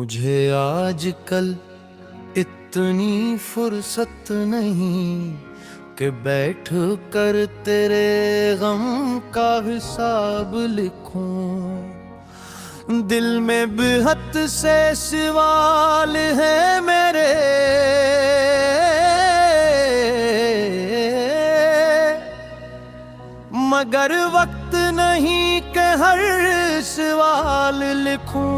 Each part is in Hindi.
मुझे आजकल इतनी फुर्सत नहीं कि बैठ कर तेरे गम का हिसाब लिखूं। दिल में बेहद से सवाल है मेरे, मगर वक्त नहीं कि हर सवाल लिखूं।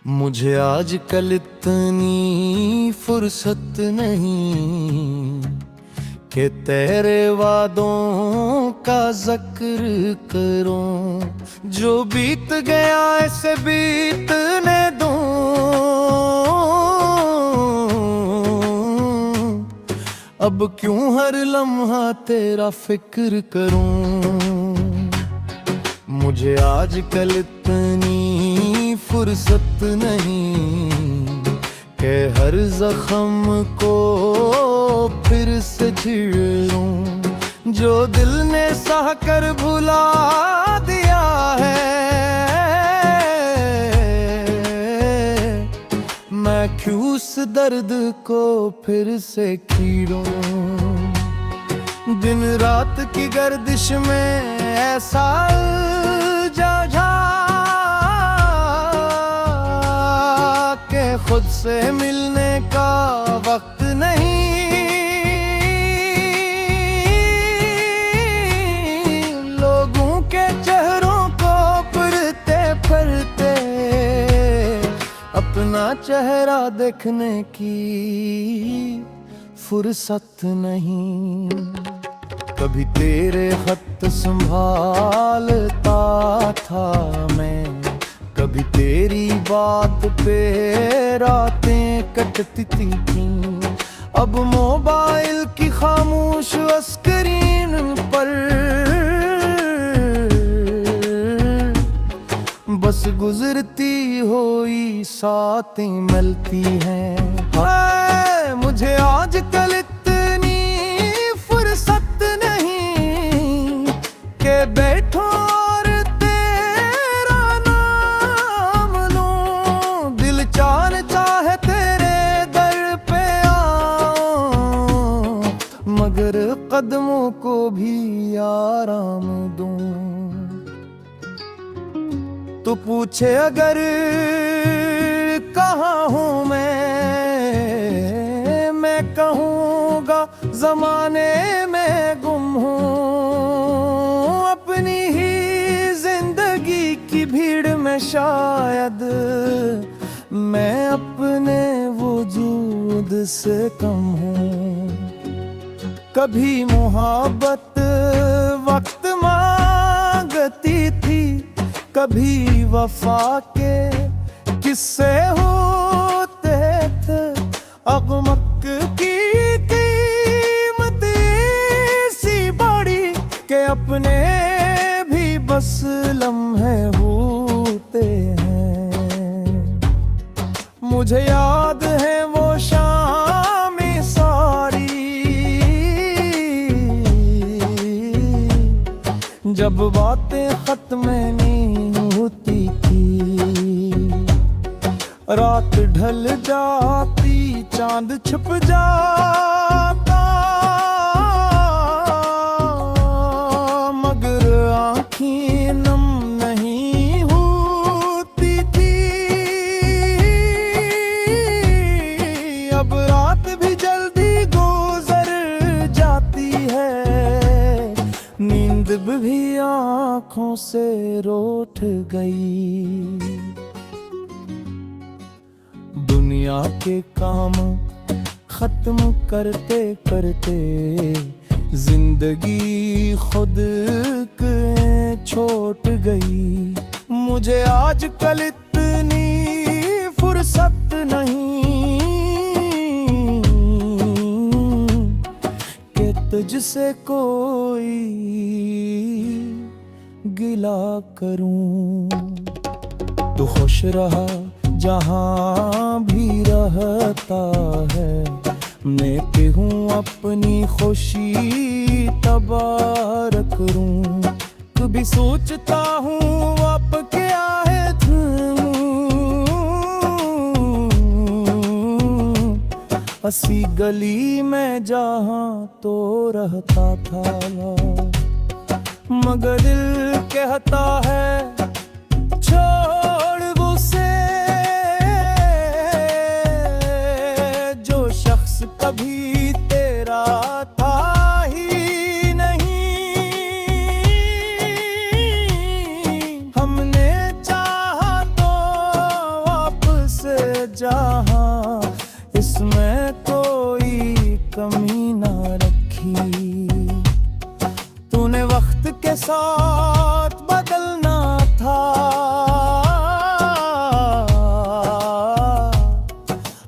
मुझे आजकल इतनी फुर्सत नहीं कि तेरे वादों का जिक्र करूं। जो बीत गया ऐसे बीतने दूं, अब क्यों हर लम्हा तेरा फिक्र करूं। मुझे आजकल इतनी फुर्सत नहीं कि हर जख्म को फिर से छीलूं। जो दिल ने सह कर भुला दिया है, मैं क्यों उस दर्द को फिर से खीरूं। दिन रात की गर्दिश में ऐसा जा के खुद से मिलने का वक्त नहीं। लोगों के चेहरों को पढ़ते पढ़ते अपना चेहरा देखने की फुर्सत नहीं। कभी तेरे खत संभालता था मैं, कभी तेरी बात पे रातें कटती थी। अब मोबाइल की खामोश स्क्रीन पर बस गुजरती हुई साथें मिलती हैं। हाय मुझे आजकल इतनी फुर्सत नहीं कि बैठो और तेरा नाम लूं। दिल चाहता है तेरे दर पे आऊं, मगर कदमों को भी आराम दूं। तो पूछे अगर कहाँ हूँ मैं कहूँगा जमाने में गुम हूँ। अपनी ही जिंदगी की भीड़ में शायद मैं अपने वजूद से कम हूँ। कभी मोहब्बत वक्त मांगती थी, कभी वफा के किस्से होते थे। अगमक की कीमत सी बड़ी के अपने भी बस लम्हे होते हैं। मुझे याद है वो शामें सारी जब बातें खत्म नहीं होती थी। रात ढल जाती चांद छुप जाता, मगर आँखें नम नहीं होती थी। अब रात भी जल्दी गुजर जाती है, नींद भी आँखों से रूठ गई। दुनिया के काम खत्म करते करते जिंदगी खुद के छूट गई। मुझे आजकल इतनी फुर्सत नहीं कि तुझसे कोई गिला करूं। तू खुश रहा जहां भी रहता है, मैं हूँ अपनी खुशी तबाह करूं। कभी सोचता हूँ आप क्या है हंसी गली में जहाँ तो रहता था, मगर दिल कहता है छोड़ उसे। जो शख्स कभी तेरा था ही नहीं, हमने चाहा तो वापस जहाँ इसमें कोई कमी ना रखी। तूने वक्त के साथ बदलना था,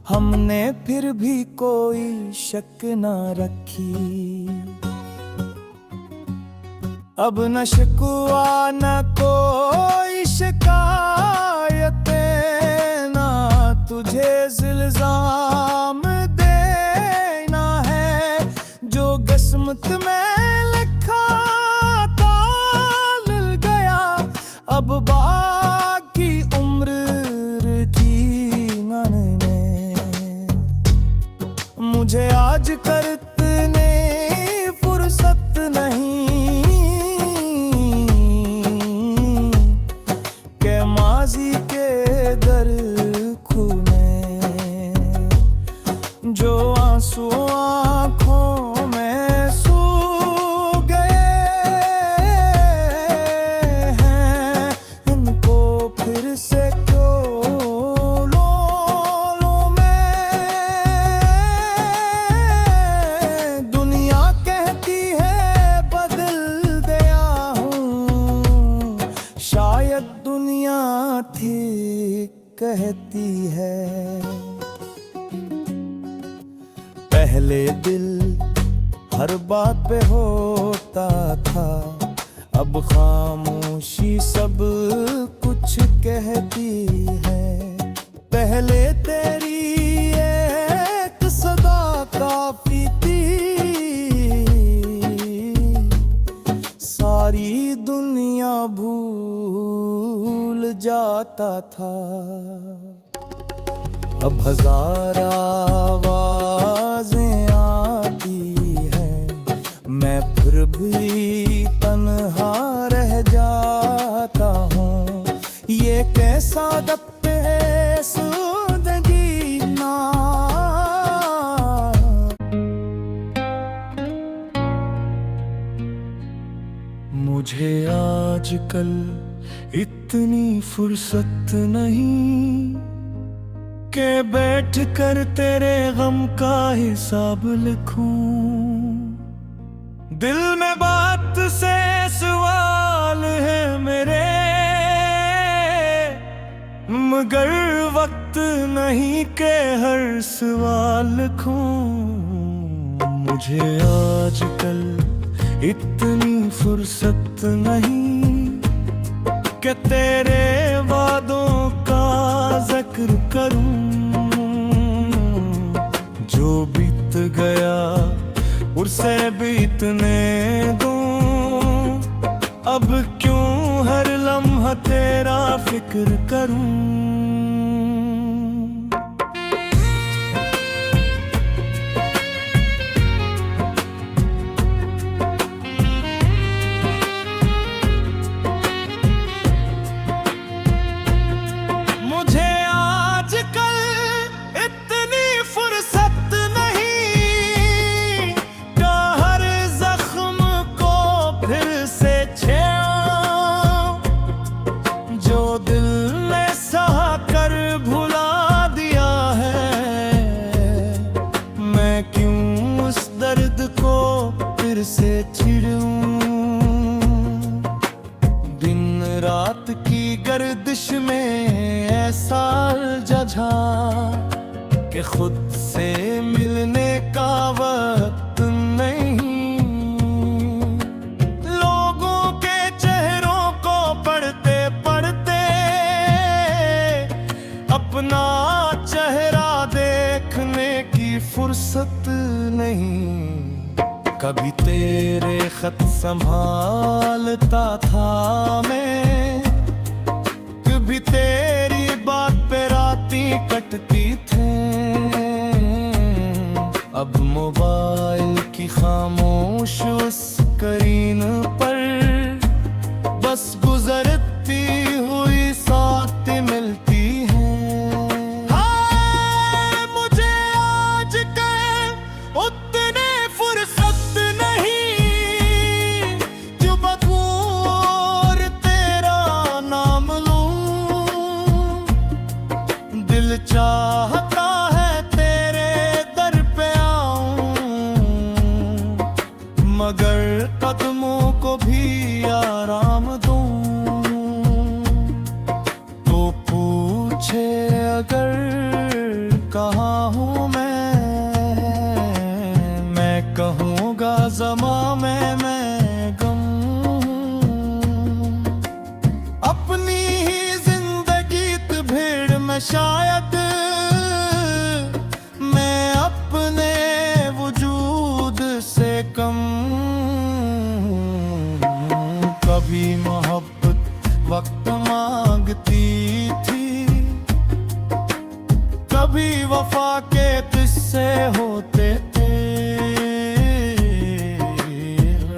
हमने फिर भी कोई शक ना रखी। अब न शिकवा न कोई शिकायतें, ना तुझे इल्जाम देना है। जो किस्मत में लिखा था मिल गया, अब बाकी उम्र जीना में। मुझे आज करने फुर्सत नहीं के माजी के दर जो आंसू आँखों में सूख गए हैं, इनको फिर से क्यों लूं मैं। दुनिया कहती है बदल गया हूँ, शायद दुनिया ठीक कहती है। पहले दिल हर बात पे होता था, अब खामोशी सब कुछ कहती है। पहले तेरी एक सदा काफी थी, सारी दुनिया भूल जाता था। अब हजार आवाजें आती हैं, मैं फिर भी तन्हा रह जाता हूँ। ये कैसा दफ्तर है जिंदगी ना। मुझे आजकल इतनी फुर्सत नहीं के बैठ कर तेरे गम का हिसाब लिखूं। दिल में बात से सवाल है मेरे, मगर वक्त नहीं के हर सवाल लिखूं। मुझे आजकल इतनी फुर्सत नहीं कि तेरे वादों का जिक्र करूं। जो बीत गया उसे बीतने दूं, अब क्यों हर लम्हा तेरा फिक्र करूं। से छिड़ूं दिन रात की गर्दिश में ऐसा उलझा कि खुद से मिलने का वक्त नहीं। लोगों के चेहरों को पढ़ते पढ़ते अपना चेहरा देखने की फुर्सत कभी तेरे खत संभालता था मैं, कभी तेरी बात पे रातें कटती थी। अब मोबाइल की खामोश स्क्रीन पर बस गुजरती हुई साथ मिलती है। हाय मुझे आज के उतने फुर्सत नहीं जो बकूं और तेरा नाम लूं। दिल चाहता है तेरे दर पे आऊं, मगर कदमों को भी आराम दूं। तो पूछे अगर कहाँ हूँ मैं कहूँगा ज़मा मैं गम। अपनी ही जिंदगी की भीड़ में शायद मैं अपने वजूद से कम। कभी मोहब्बत वक्त मांगती थी, कभी वफा के किस्से होते थे।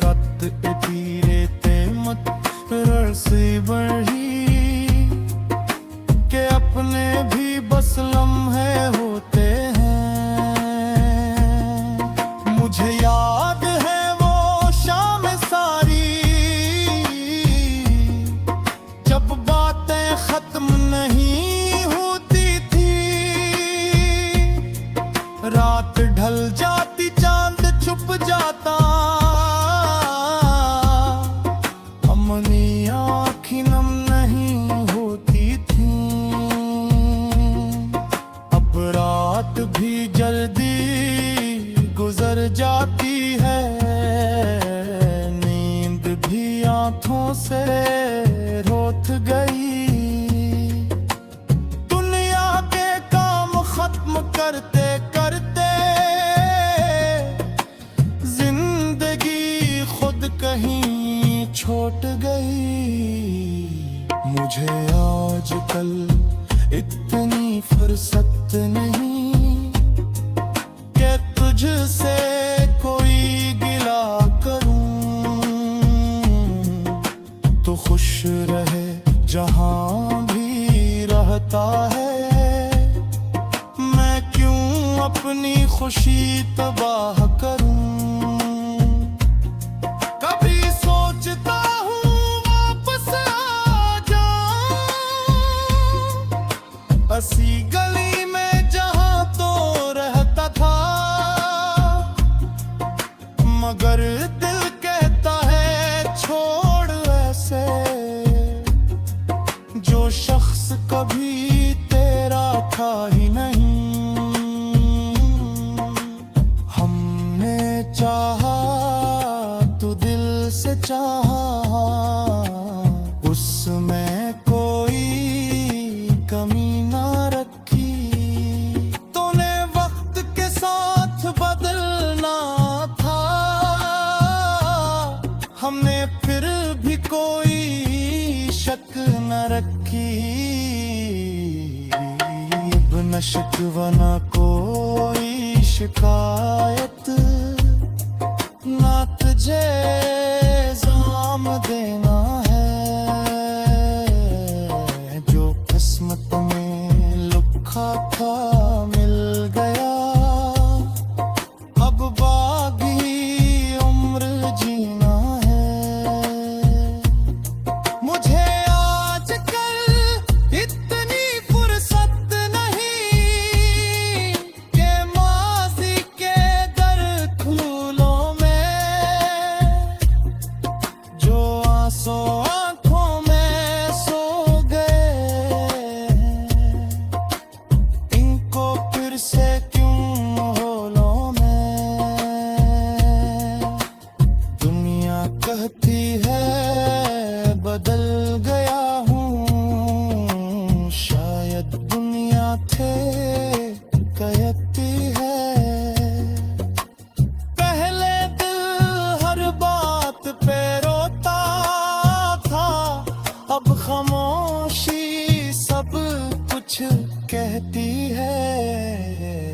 रत धीरे ते मत रसी बढ़ी के अपने भी बस लम्हे होते हैं। मुझे याद है वो शाम सारी जब बातें खत्म नहीं होती थी। रात ढल जाती चांद छुप जाता, अपनी आँखें नम नहीं होती थी। अब रात भी जल्दी गुजर जाती है, नींद भी आँखों से रोत गई। दुनिया के काम खत्म करते करते जिंदगी खुद कहीं छोट गई। मुझे आजकल इतनी फुर्सत नहीं कि तुझसे कोई गिला करूं। तो खुश रहे जहां भी रहता है, मैं क्यों अपनी खुशी तबाह करूं। कभी सोचता हूँ वापस आ जाऊं असी गली में जहां तो रहता था, मगर दिल कहता है छोड़ ऐसे जो शख्स कभी तेरा था ही नहीं। हमने चाहा तो दिल से चाहा, उसमें कोई कमी ना रखी। तूने वक्त के साथ बदलना था, हमने फिर भी कोई शक न रखी। अब न शिकवा न कोई शिकायत, ना तुझे इल्जाम देना है। जो किस्मत में लिखा था मिल गया, अब बाकी उम्र जीना है। मुझे आजकल इतनी फुर्सत नहीं कि माज़ी के दर अब खामोशी सब कुछ कहती है।